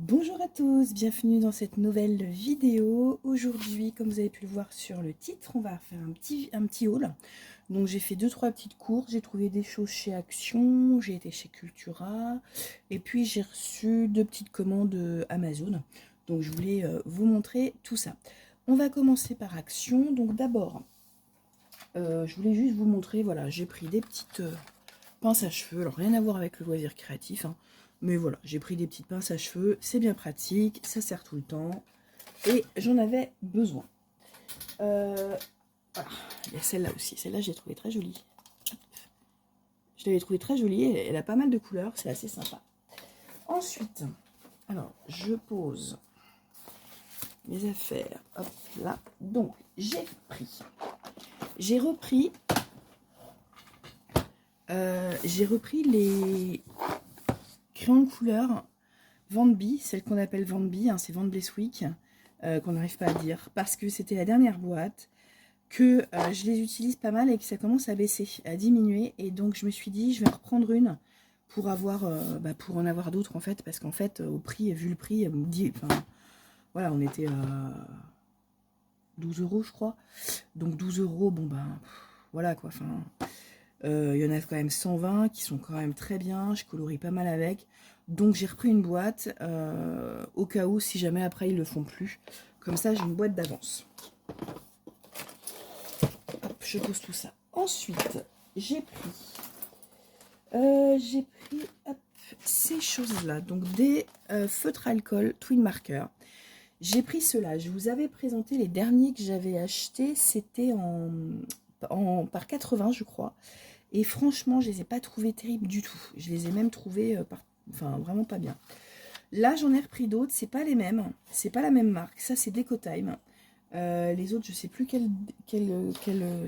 Bonjour à tous, bienvenue dans cette nouvelle vidéo. Aujourd'hui, comme vous avez pu le voir sur le titre, on va faire un petit haul. Donc j'ai fait 2-3 petites courses, j'ai trouvé des choses chez Action, j'ai été chez Cultura, et puis j'ai reçu 2 petites commandes Amazon. Donc je voulais vous montrer tout ça. On va commencer par Action. Donc d'abord, je voulais juste vous montrer, voilà, j'ai pris des petites pinces à cheveux. Alors rien à voir avec le loisir créatif, hein. Mais voilà, j'ai pris des petites pinces à cheveux, c'est bien pratique, ça sert tout le temps, et j'en avais besoin. Voilà, il y a celle-là aussi, celle-là je l'ai trouvée très jolie. Je l'avais trouvée très jolie, elle a pas mal de couleurs, c'est assez sympa. Ensuite, alors je pose mes affaires, hop là. Donc j'ai repris les crayons de couleur Van Bee, celle qu'on appelle Van Bee, hein, c'est Van Bleswick, qu'on n'arrive pas à dire, parce que c'était la dernière boîte, que je les utilise pas mal et que ça commence à baisser, à diminuer, et donc je me suis dit, je vais en reprendre une pour pour en avoir d'autres en fait, parce qu'en fait, au prix, vu le prix, voilà, on était à 12 € je crois, donc 12 €, bon ben, voilà quoi, enfin... Il y en a quand même 120 qui sont quand même très bien. Je colorie pas mal avec. Donc j'ai repris une boîte au cas où si jamais après ils le font plus. Comme ça j'ai une boîte d'avance. Hop, je pose tout ça. Ensuite j'ai pris hop, ces choses-là. Donc des feutres alcool Twin Marker. J'ai pris ceux-là. Je vous avais présenté les derniers que j'avais achetés. C'était par 80 je crois. Et franchement, je les ai pas trouvés terribles du tout. Je les ai même trouvés vraiment pas bien. Là, j'en ai repris d'autres. C'est pas les mêmes. C'est pas la même marque. Ça, c'est Decotime. Les autres, je sais plus quel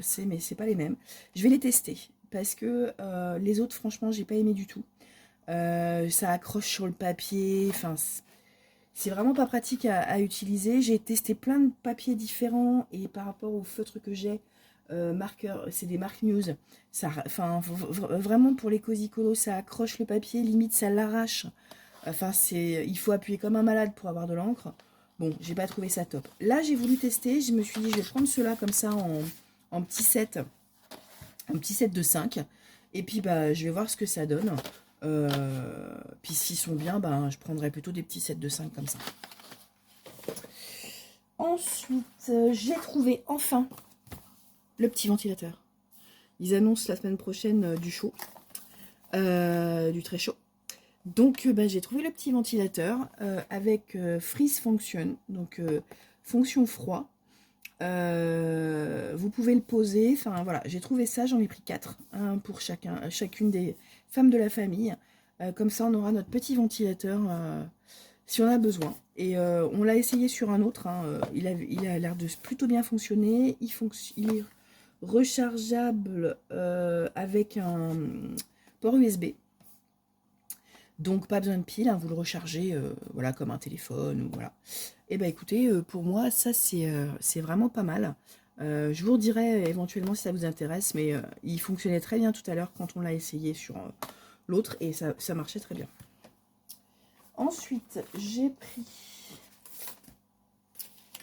c'est, mais c'est pas les mêmes. Je vais les tester. Parce que les autres, franchement, j'ai pas aimé du tout. Ça accroche sur le papier. Enfin, c'est vraiment pas pratique à utiliser. J'ai testé plein de papiers différents. Et par rapport aux feutres que j'ai, marqueurs, c'est des marques News. Ça, enfin, vraiment pour les cosicolos, ça accroche le papier, limite ça l'arrache. Enfin, il faut appuyer comme un malade pour avoir de l'encre. Bon, j'ai pas trouvé ça top. Là, j'ai voulu tester. Je me suis dit, je vais prendre ceux-là comme ça en petit set, un petit set de 5. Et puis, bah, je vais voir ce que ça donne. Puis s'ils sont bien, bah, je prendrai plutôt des petits sets de 5 comme ça. Ensuite, j'ai trouvé enfin le petit ventilateur. Ils annoncent la semaine prochaine du chaud, du très chaud. Donc j'ai trouvé le petit ventilateur avec Freeze Function, donc fonction froid. Vous pouvez le poser, enfin voilà, j'ai trouvé ça, j'en ai pris 4, un pour chacune des femmes de la famille. Comme ça on aura notre petit ventilateur si on a besoin. Et on l'a essayé sur un autre, hein, il a l'air de plutôt bien fonctionner. Il est rechargeable avec un port USB. Donc pas besoin de pile, hein, vous le rechargez voilà, comme un téléphone. Ou voilà. Et bah écoutez, pour moi ça c'est vraiment pas mal. Je vous redirai éventuellement si ça vous intéresse, mais il fonctionnait très bien tout à l'heure quand on l'a essayé sur l'autre et ça marchait très bien. Ensuite, j'ai pris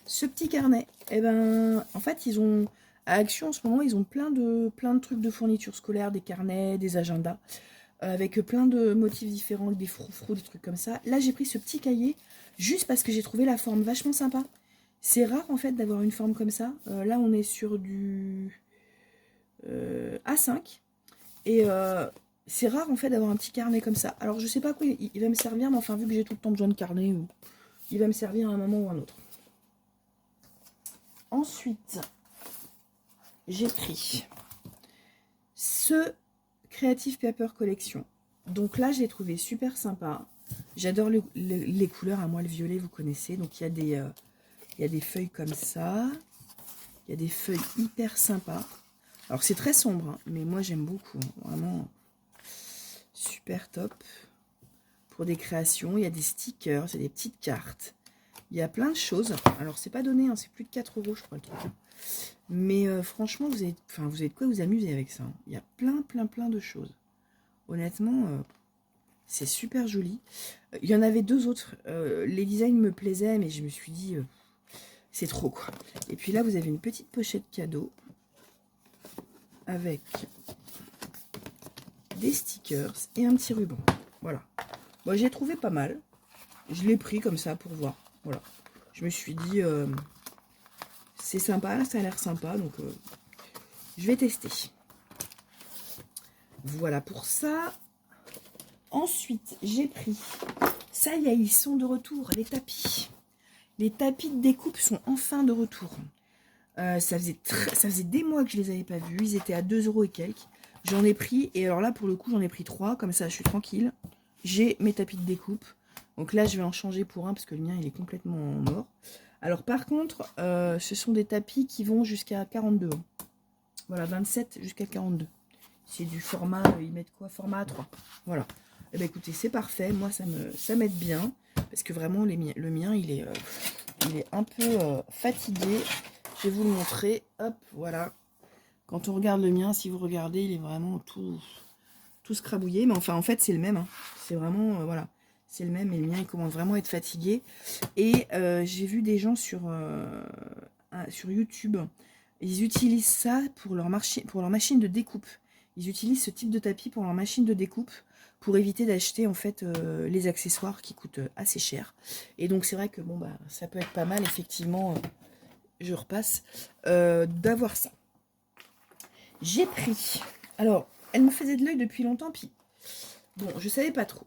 ce petit carnet. Et ben, en fait, ils ont à Action en ce moment, ils ont plein de trucs de fournitures scolaires, des carnets, des agendas, avec plein de motifs différents, des froufrous, des trucs comme ça. Là, j'ai pris ce petit cahier juste parce que j'ai trouvé la forme vachement sympa. C'est rare en fait d'avoir une forme comme ça. Là, on est sur du A5 et c'est rare en fait d'avoir un petit carnet comme ça. Alors, je sais pas à quoi il va me servir, mais enfin, vu que j'ai tout le temps besoin de carnet, il va me servir à un moment ou à un autre. Ensuite, j'ai pris ce Creative Paper Collection. Donc là, j'ai trouvé super sympa. J'adore les couleurs. À moi, le violet, vous connaissez. Donc, il y a des feuilles comme ça. Il y a des feuilles hyper sympas. Alors, c'est très sombre, hein, mais moi, j'aime beaucoup. Vraiment super top. Pour des créations, il y a des stickers, c'est des petites cartes. Il y a plein de choses. Alors, c'est pas donné, hein, c'est plus de 4 € je crois, le truc. Mais franchement, vous avez de quoi vous amuser avec ça. Hein. Il y a plein de choses. Honnêtement, C'est super joli. Il y en avait deux autres. Les designs me plaisaient, mais je me suis dit, c'est trop quoi. Et puis là, vous avez une petite pochette cadeau avec des stickers et un petit ruban. Voilà. Moi, j'ai trouvé pas mal. Je l'ai pris comme ça pour voir. Voilà. Je me suis dit, c'est sympa, ça a l'air sympa, donc je vais tester. Voilà pour ça. Ensuite, j'ai pris, ça y est, ils sont de retour, les tapis. Les tapis de découpe sont enfin de retour. Ça faisait des mois que je les avais pas vus. Ils étaient à 2 € et quelques. J'en ai pris, et alors là, pour le coup, j'en ai pris 3. Comme ça, je suis tranquille. J'ai mes tapis de découpe. Donc là, je vais en changer pour un, parce que le mien, il est complètement mort. Alors par contre, ce sont des tapis qui vont jusqu'à 42. Voilà, 27 jusqu'à 42. C'est du format, ils mettent quoi? Format A3. Voilà. Eh bien écoutez, c'est parfait. Moi, ça m'aide bien. Parce que vraiment, le mien, il est un peu fatigué. Je vais vous le montrer. Hop, voilà. Quand on regarde le mien, si vous regardez, il est vraiment tout scrabouillé. Mais enfin, en fait, c'est le même. Hein. C'est vraiment, voilà. C'est le même. Et le mien, il commence vraiment à être fatigué. Et j'ai vu des gens sur YouTube. Ils utilisent ça pour leur machine de découpe. Ils utilisent ce type de tapis pour leur machine de découpe pour éviter d'acheter en fait les accessoires qui coûtent assez cher. Et donc c'est vrai que bon bah ça peut être pas mal effectivement, je repasse, d'avoir ça. J'ai pris, alors elle me faisait de l'œil depuis longtemps, puis bon je savais pas trop.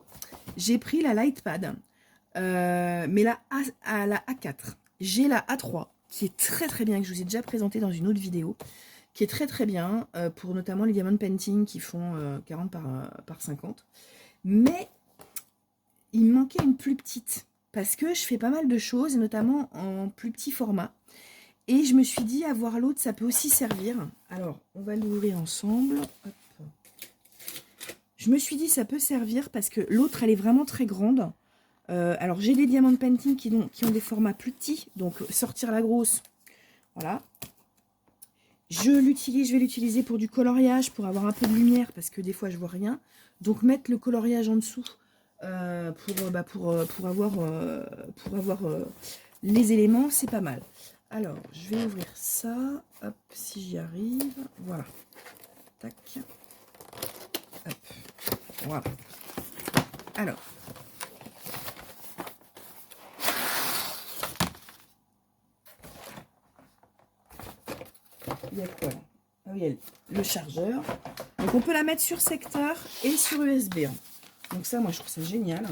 J'ai pris la Lightpad, mais la A4. J'ai la A3 qui est très très bien, que je vous ai déjà présenté dans une autre vidéo, qui est très très bien, pour notamment les diamond painting qui font 40 par 50. Mais il me manquait une plus petite, parce que je fais pas mal de choses, notamment en plus petit format. Et je me suis dit, avoir l'autre, ça peut aussi servir. Alors, on va l'ouvrir ensemble. Hop. Je me suis dit, ça peut servir, parce que l'autre, elle est vraiment très grande. Alors, j'ai des diamond painting qui ont des formats plus petits, donc sortir la grosse, voilà. Je vais l'utiliser pour du coloriage, pour avoir un peu de lumière, parce que des fois, je vois rien. Donc, mettre le coloriage en dessous pour avoir les éléments, c'est pas mal. Alors, je vais ouvrir ça. Hop, si j'y arrive. Voilà. Tac. Hop. Voilà. Alors. Il y a quoi là? Ah oui, il y a le chargeur. Donc on peut la mettre sur secteur et sur USB. Donc ça, moi je trouve ça génial.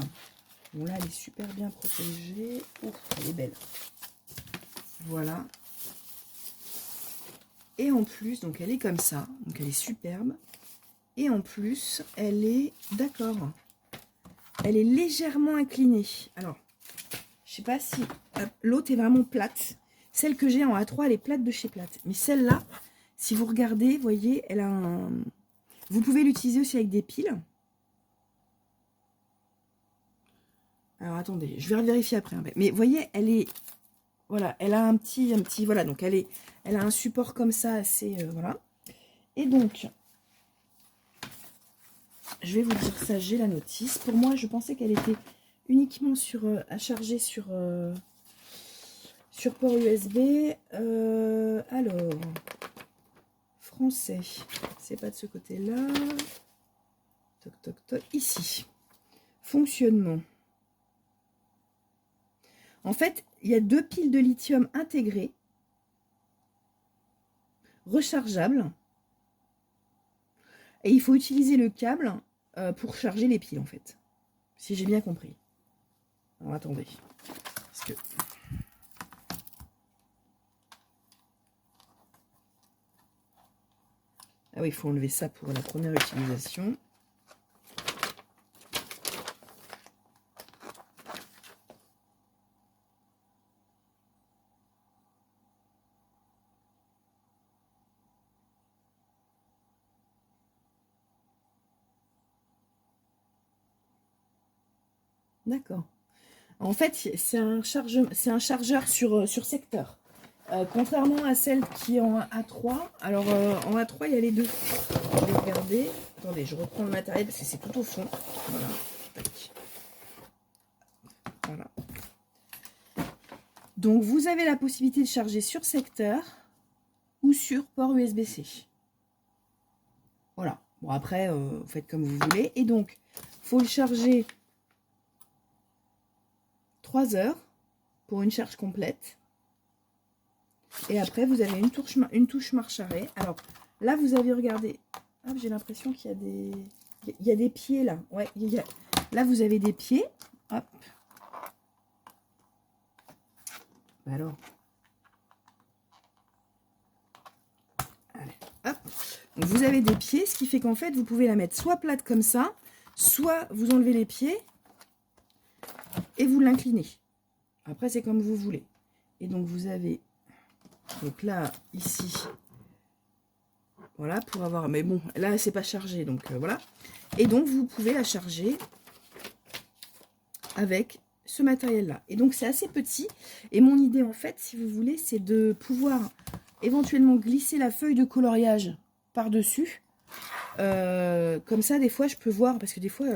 Bon là, elle est super bien protégée. Ouf, elle est belle. Voilà. Et en plus, donc elle est comme ça. Donc elle est superbe. Et en plus, elle est, d'accord, elle est légèrement inclinée. Alors, je sais pas si l'autre est vraiment plate. Celle que j'ai en A3, elle est plate de chez Plate. Mais celle-là, si vous regardez, vous voyez, elle a un... Vous pouvez l'utiliser aussi avec des piles. Alors, attendez, je vais vérifier après. Mais vous voyez, elle est... Voilà, elle a un petit... Voilà, donc elle a un support comme ça, assez... voilà. Et donc, je vais vous dire ça, j'ai la notice. Pour moi, je pensais qu'elle était uniquement à charger sur port USB. Alors, français, c'est pas de ce côté-là. Toc, toc, toc. Ici, fonctionnement. En fait, il y a 2 piles de lithium intégrées, rechargeables. Et il faut utiliser le câble pour charger les piles, en fait. Si j'ai bien compris. Alors, attendez. Parce que... Ah oui, il faut enlever ça pour la première utilisation. D'accord. En fait, c'est un chargeur sur secteur. Contrairement à celle qui est en A3. Alors, en A3, il y a les deux. Je vais regarder. Attendez, je reprends le matériel parce que c'est tout au fond. Voilà. Voilà. Donc, vous avez la possibilité de charger sur secteur ou sur port USB-C. Voilà. Bon, après, vous faites comme vous voulez. Et donc, il faut le charger 3 heures pour une charge complète. Et après, vous avez une touche marche arrêt. Alors, là, vous avez regardé. Ah, j'ai l'impression qu'il y a des... Il y a des pieds, là. Ouais, là, vous avez des pieds. Hop. Bah alors. Allez, hop. Donc, vous avez des pieds, ce qui fait qu'en fait, vous pouvez la mettre soit plate comme ça, soit vous enlevez les pieds et vous l'inclinez. Après, c'est comme vous voulez. Et donc, vous avez... Donc là, ici... Voilà, pour avoir... Mais bon, là, c'est pas chargé, donc voilà. Et donc, vous pouvez la charger avec ce matériel-là. Et donc, c'est assez petit. Et mon idée, en fait, si vous voulez, c'est de pouvoir éventuellement glisser la feuille de coloriage par-dessus. Comme ça, des fois, je peux voir, parce que des fois,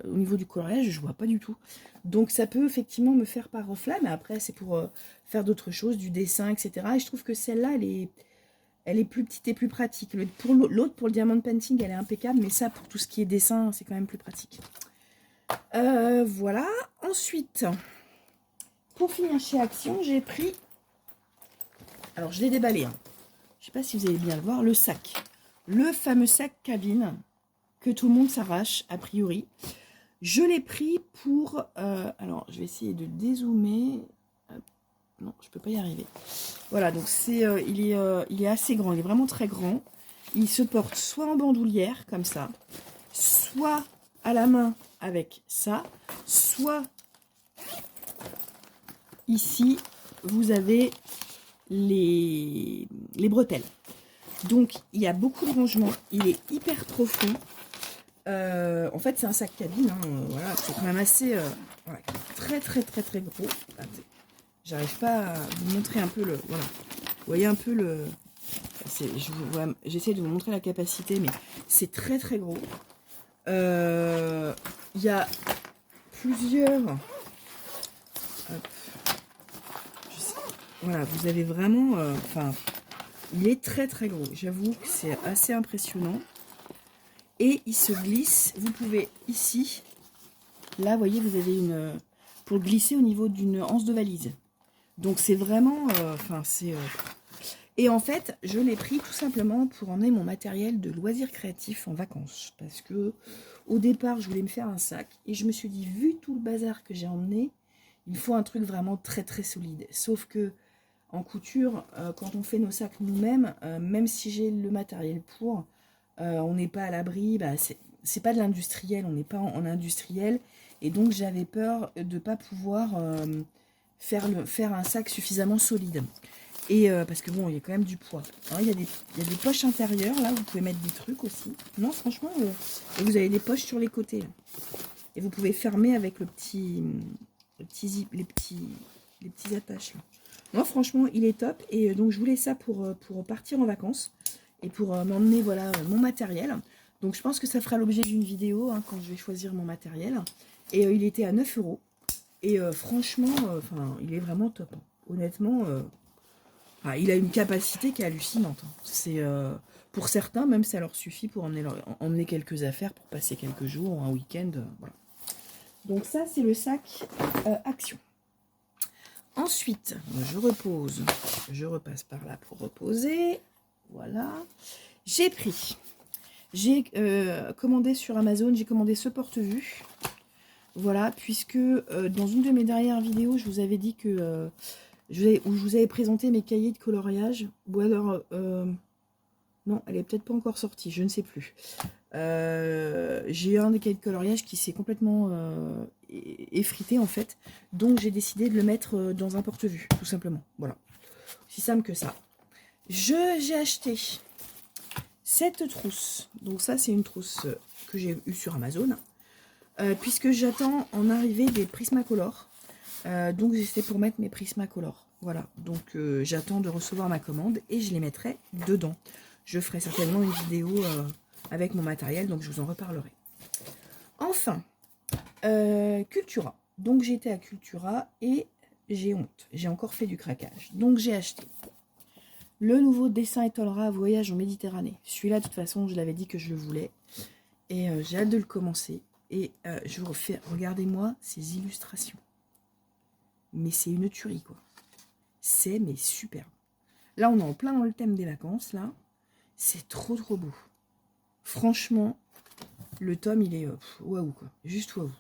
au niveau du coloriage, je vois pas du tout. Donc, ça peut effectivement me faire par reflet, mais après, c'est pour faire d'autres choses, du dessin, etc. Et je trouve que celle-là, elle est plus petite et plus pratique. L'autre, pour le diamond painting, elle est impeccable, mais ça, pour tout ce qui est dessin, c'est quand même plus pratique. Voilà. Ensuite, pour finir chez Action, j'ai pris... Alors, je l'ai déballé. Hein. Je ne sais pas si vous allez bien le voir. Le sac. Le fameux sac cabine que tout le monde s'arrache, a priori. Je l'ai pris pour... alors, je vais essayer de dézoomer. Non, je peux pas y arriver. Voilà, donc il est assez grand, il est vraiment très grand. Il se porte soit en bandoulière, comme ça, soit à la main avec ça, soit ici, vous avez les bretelles. Donc, il y a beaucoup de rangement, il est hyper profond. En fait, c'est un sac cabine, hein, voilà, c'est quand même assez... voilà, très, très, très, très gros. J'arrive pas à vous montrer un peu le... Voilà. Vous voyez un peu le... J'essaie de vous montrer la capacité, mais c'est très très gros. Il y a plusieurs... Hop. Voilà, vous avez vraiment... Enfin, il est très très gros. J'avoue que c'est assez impressionnant. Et il se glisse. Vous pouvez ici... Là, vous voyez, vous avez une... Pour glisser au niveau d'une anse de valise. Donc c'est vraiment, Et en fait, je l'ai pris tout simplement pour emmener mon matériel de loisirs créatifs en vacances. Parce que au départ, je voulais me faire un sac. Et je me suis dit, vu tout le bazar que j'ai emmené, il faut un truc vraiment très très solide. Sauf que en couture, quand on fait nos sacs nous-mêmes, même si j'ai le matériel pour, on n'est pas à l'abri. Bah, c'est pas de l'industriel, on n'est pas en industriel. Et donc j'avais peur de ne pas pouvoir... faire un sac suffisamment solide. Et parce que bon, il y a quand même du poids. Alors, il y a des poches intérieures, là, vous pouvez mettre des trucs aussi. Non, franchement, et vous avez des poches sur les côtés. Là. Et vous pouvez fermer avec les petits attaches. Là. Non, franchement, il est top. Et donc, je voulais ça pour partir en vacances. Et pour m'emmener, voilà, mon matériel. Donc, je pense que ça fera l'objet d'une vidéo, hein, quand je vais choisir mon matériel. Et il était à 9 €. Et franchement, il est vraiment top. Hein. Honnêtement, il a une capacité qui est hallucinante. Hein. C'est pour certains, même ça leur suffit pour emmener quelques affaires pour passer quelques jours, un week-end. Voilà. Donc ça, c'est le sac Action. Ensuite, je repose. Je repasse par là pour reposer. Voilà. J'ai commandé sur Amazon, j'ai commandé ce porte-vue. Voilà, puisque dans une de mes dernières vidéos, je vous avais dit que je vous avais présenté mes cahiers de coloriage. Ou alors, non, elle est peut-être pas encore sortie, je ne sais plus. J'ai un des cahiers de coloriage qui s'est complètement effrité en fait. Donc j'ai décidé de le mettre dans un porte-vue, tout simplement. Voilà, aussi simple que ça. J'ai acheté cette trousse. Donc ça, c'est une trousse que j'ai eue sur Amazon. Puisque j'attends en arrivée des Prismacolor. Donc c'était pour mettre mes Prismacolor. Voilà, donc j'attends de recevoir ma commande et je les mettrai dedans. Je ferai certainement une vidéo avec mon matériel, donc je vous en reparlerai. Enfin, Cultura. Donc j'étais à Cultura et j'ai honte. J'ai encore fait du craquage. Donc j'ai acheté le nouveau dessin Étolera Voyage en Méditerranée. Celui-là, de toute façon, je l'avais dit que je le voulais. Et j'ai hâte de le commencer. Et je vous refais, regardez-moi ces illustrations. Mais c'est une tuerie, quoi. C'est mais superbe. Là, on est en plein dans le thème des vacances, là. C'est trop, trop beau. Franchement, le tome, il est waouh, quoi. Juste waouh.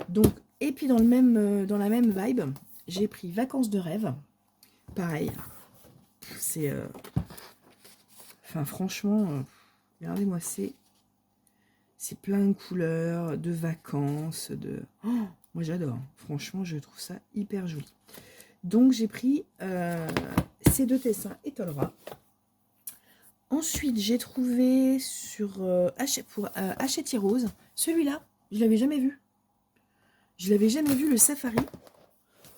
Donc, et puis dans la même vibe, j'ai pris Vacances de rêve. Pareil. C'est... Enfin, franchement, regardez-moi, c'est plein de couleurs, de vacances, de... Oh, moi, j'adore. Franchement, je trouve ça hyper joli. Donc, j'ai pris ces deux dessins Étolera. Ensuite, j'ai trouvé sur Hachette Rose, celui-là, je l'avais jamais vu. Je l'avais jamais vu, le safari.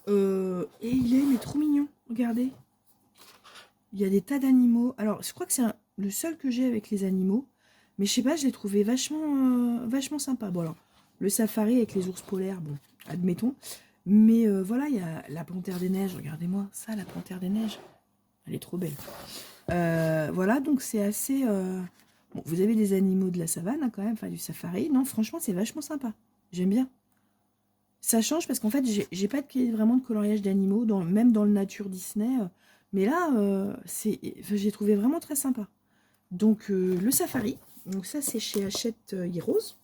Et il est mais trop mignon, regardez. Il y a des tas d'animaux. Alors, je crois que c'est le seul que j'ai avec les animaux. Mais je sais pas, je l'ai trouvé vachement sympa. Bon, alors, le safari avec les ours polaires, bon, admettons. Mais voilà, il y a la panthère des neiges. Regardez-moi ça, la panthère des neiges. Elle est trop belle. Voilà, donc c'est assez... Bon, vous avez des animaux de la savane, hein, quand même, enfin du safari. Non, franchement, c'est vachement sympa. J'aime bien. Ça change parce qu'en fait, j'ai pas vraiment de coloriage d'animaux, même dans le nature Disney. Mais là, j'ai trouvé vraiment très sympa. Donc, le safari. Donc ça, c'est chez Hachette Heroes.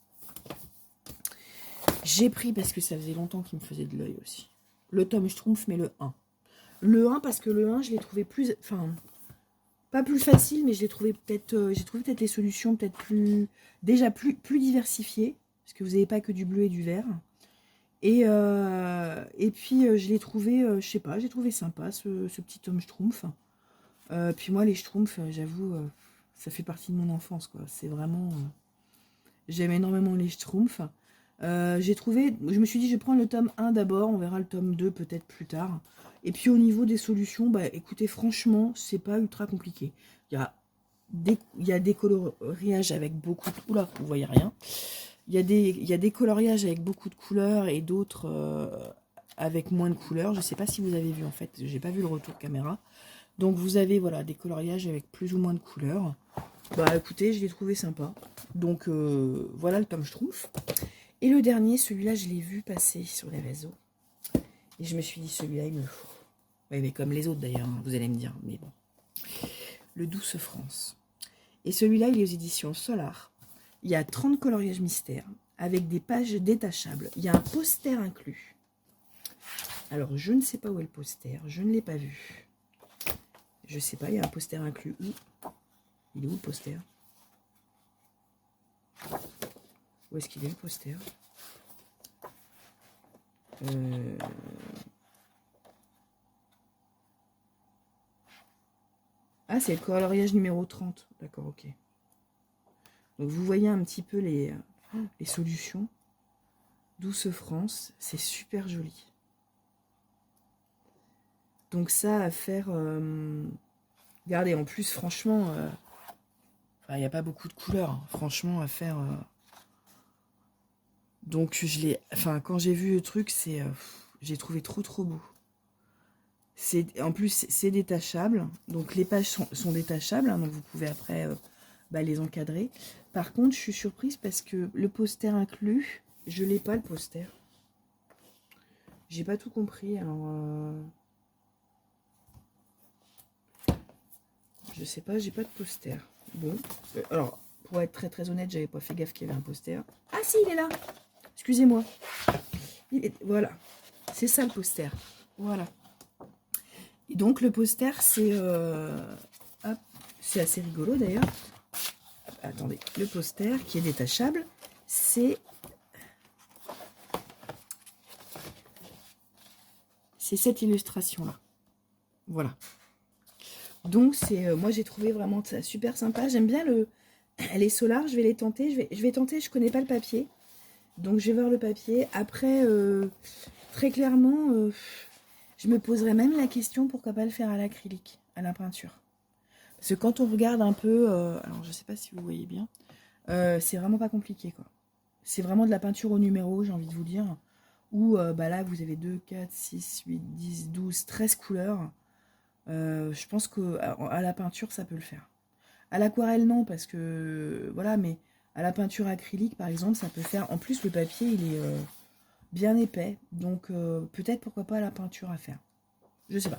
J'ai pris, parce que ça faisait longtemps qu'il me faisait de l'œil aussi, le tome Schtroumpf, mais le 1. Le 1, parce que le 1, je l'ai trouvé plus... Enfin, pas plus facile, mais je l'ai trouvé peut-être... j'ai trouvé peut-être les solutions peut-être plus... Déjà plus diversifiées, parce que vous n'avez pas que du bleu et du vert. Et puis, je l'ai trouvé, je sais pas, j'ai trouvé sympa, ce petit tome Schtroumpf. Puis moi, les Schtroumpfs, j'avoue, ça fait partie de mon enfance, quoi. C'est vraiment... j'aime énormément les Schtroumpfs. J'ai trouvé... Je me suis dit, je vais prendre le tome 1 d'abord, on verra le tome 2 peut-être plus tard. Et puis, au niveau des solutions, bah, écoutez, franchement, c'est pas ultra compliqué. Il y a des coloriages avec beaucoup de... Oula, vous voyez rien. Il y a des coloriages avec beaucoup de couleurs et d'autres avec moins de couleurs. Je ne sais pas si vous avez vu, en fait. J'ai pas vu le retour caméra. Donc, vous avez voilà, des coloriages avec plus ou moins de couleurs. Bah, écoutez, je l'ai trouvé sympa. Donc, voilà le tome Schtroumpf. Et le dernier, celui-là, je l'ai vu passer sur les réseaux. Et je me suis dit, celui-là, il me faut. Oui, mais comme les autres, d'ailleurs, hein, vous allez me dire. Mais bon. Le Douce France. Et celui-là, il est aux éditions Solar. Il y a 30 coloriages mystères avec des pages détachables. Il y a un poster inclus. Alors, je ne sais pas où est le poster. Je ne l'ai pas vu. Je ne sais pas, il y a un poster inclus. Où il est où le poster? Où est-ce qu'il est le poster? Ah, c'est le coloriage numéro 30. D'accord, ok. Donc, vous voyez un petit peu les solutions. Douce France, c'est super joli. Donc ça, à faire... regardez, en plus, franchement... il n'y a pas beaucoup de couleurs, hein, franchement, à faire... Donc, je l'ai... Enfin, quand j'ai vu le truc, c'est... j'ai trouvé trop beau. En plus, c'est détachable. Donc, les pages sont détachables. Hein, donc, vous pouvez après les encadrer. Par contre, je suis surprise parce que le poster inclus, je l'ai pas, le poster. J'ai pas tout compris. Alors... je sais pas, j'ai pas de poster. Bon. Alors, pour être très honnête, j'avais pas fait gaffe qu'il y avait un poster. Ah si, il est là. Excusez-moi. Voilà. C'est ça le poster. Voilà. Et donc le poster, c'est c'est assez rigolo d'ailleurs. Attendez, le poster qui est détachable, c'est cette illustration là. Voilà. Donc c'est moi j'ai trouvé vraiment ça super sympa. J'aime bien les solars, je vais les tenter. Je vais tenter, je connais pas le papier. Donc je vais voir le papier. Après, très clairement, je me poserais même la question pourquoi pas le faire à l'acrylique, à la peinture. Parce que quand on regarde un peu, alors je sais pas si vous voyez bien, c'est vraiment pas compliqué quoi. c'est vraiment de la peinture au numéro, j'ai envie de vous dire. Où bah là, vous avez 2, 4, 6, 8, 10, 12, 13 couleurs. Je pense qu'à la peinture, ça peut le faire. À l'aquarelle, non, parce que voilà, mais à la peinture acrylique, par exemple, ça peut faire. En plus, le papier, il est bien épais, donc peut-être pourquoi pas à la peinture à faire. Je sais pas.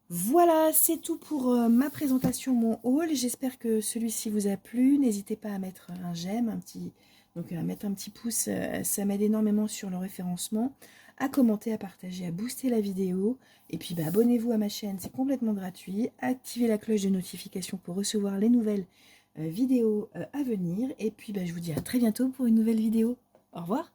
Voilà, c'est tout pour ma présentation, mon haul. J'espère que celui-ci vous a plu. N'hésitez pas à mettre un j'aime, donc à mettre un petit pouce, ça m'aide énormément sur le référencement, à commenter, à partager, à booster la vidéo. Et puis bah, abonnez-vous à ma chaîne, c'est complètement gratuit. Activez la cloche de notification pour recevoir les nouvelles vidéos à venir. Et puis bah, je vous dis à très bientôt pour une nouvelle vidéo. Au revoir.